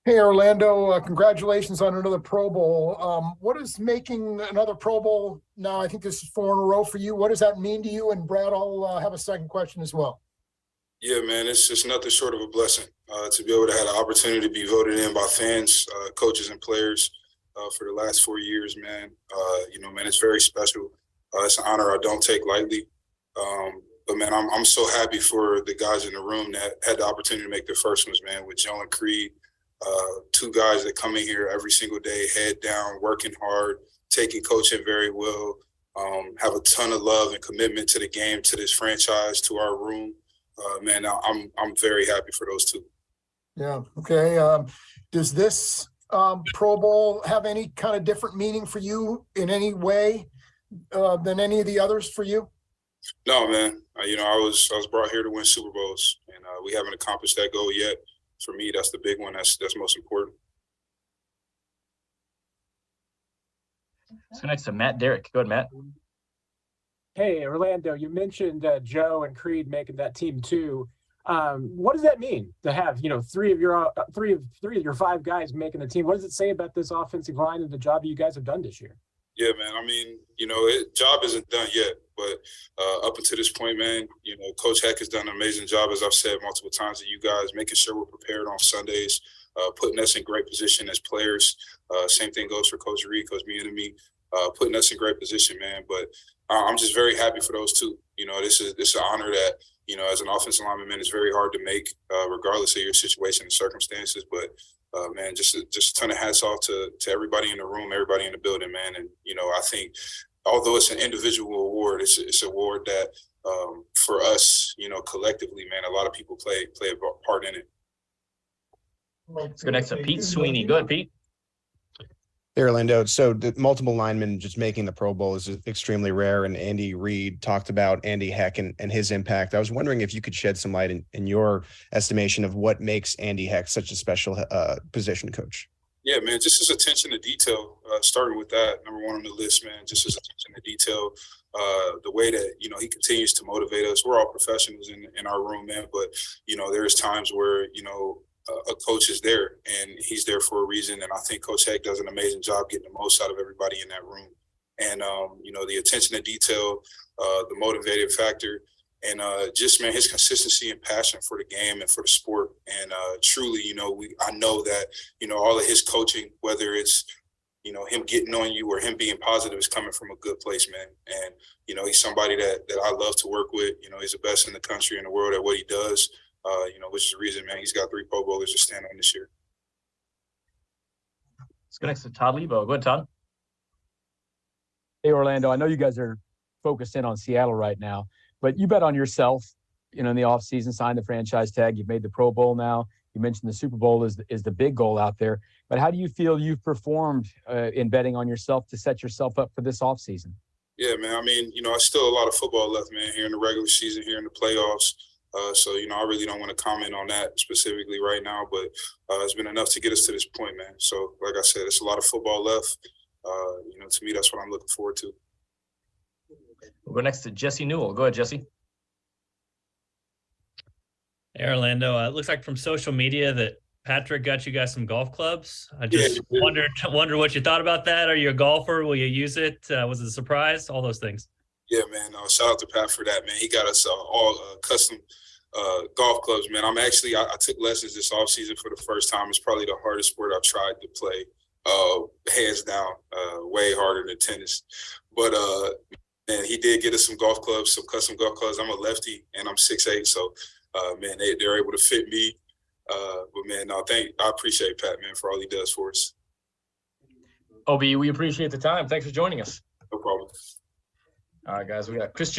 Hey, Orlando, congratulations on another Pro Bowl. What is making another Pro Bowl now? I think this is four in a row for you. What does that mean to you? And Brad, I'll have a second question as well. Yeah, man, it's just nothing short of a blessing to be able to have the opportunity to be voted in by fans, coaches, and players for the last 4 years, man. Man, it's very special. It's an honor I don't take lightly. But man, I'm so happy for the guys in the room that had the opportunity to make their first ones, man, with Joe and Creed, two guys that come in here every single day, head down, working hard, taking coaching very well, have a ton of love and commitment to the game, to this franchise, to our room. Man, I'm very happy for those two. Yeah. Okay. Does this Pro Bowl have any kind of different meaning for you in any way than any of the others for you? No, man. I was brought here to win Super Bowls, and we haven't accomplished that goal yet. For me, that's the big one. That's most important. Let's go next to Matt Derrick. Go ahead, Matt. Hey, Orlando, you mentioned Joe and Creed making that team too. What does that mean to have, three of your five guys making the team? What does it say about this offensive line and the job you guys have done this year? Yeah, man. Job isn't done yet, but up until this point, man, Coach Heck has done an amazing job, as I've said multiple times to you guys, making sure we're prepared on Sundays, putting us in great position as players. Same thing goes for Coach Reed, Coach Bieniemy, putting us in great position, man. But I'm just very happy for those two. This is an honor that, as an offensive lineman, man, it's very hard to make, regardless of your situation and circumstances. But man, just a ton of hats off to everybody in the room, everybody in the building, man. And I think although it's an individual award, it's an award that for us, collectively, man, a lot of people play a part in it. Let's go next to Pete Sweeney. Go ahead, Pete. Hey, Orlando. So the multiple linemen just making the Pro Bowl is extremely rare. And Andy Reid talked about Andy Heck and his impact. I was wondering if you could shed some light in your estimation of what makes Andy Heck such a special position coach. Yeah, man, just his attention to detail, starting with that, number one on the list, man, just his attention to detail, the way that, he continues to motivate us. We're all professionals in our room, man, but, there's times where, a coach is there and he's there for a reason. And I think Coach Heck does an amazing job getting the most out of everybody in that room. And, the attention to detail, the motivated factor, and just, man, his consistency and passion for the game and for the sport. And truly, I know that, all of his coaching, whether it's, him getting on you or him being positive, is coming from a good place, man. And, he's somebody that I love to work with. He's the best in the country and the world at what he does. Which is the reason, man, he's got 3 Pro Bowlers to stand on this year. Let's go next to Todd Lebo. Go ahead, Todd. Hey, Orlando, I know you guys are focused in on Seattle right now, but you bet on yourself, in the offseason, signed the franchise tag. You've made the Pro Bowl now. You mentioned the Super Bowl is the big goal out there. But how do you feel you've performed in betting on yourself to set yourself up for this offseason? Yeah, man. I still a lot of football left, man, here in the regular season, here in the playoffs. So, I really don't want to comment on that specifically right now, but it's been enough to get us to this point, man. So, like I said, it's a lot of football left. To me, that's what I'm looking forward to. We'll go next to Jesse Newell. Go ahead, Jesse. Hey, Orlando. It looks like from social media that Patrick got you guys some golf clubs. I just wonder what you thought about that. Are you a golfer? Will you use it? Was it a surprise? All those things. Yeah, man. Shout out to Pat for that, man. He got us all custom golf clubs, man. I took lessons this offseason for the first time. It's probably the hardest sport I've tried to play, hands down, way harder than tennis. But, man, he did get us some golf clubs, some custom golf clubs. I'm a lefty, and I'm 6'8", so, man, they're able to fit me. But, man, I appreciate Pat, man, for all he does for us. Obi, we appreciate the time. Thanks for joining us. No problem. All right, guys, we got Chris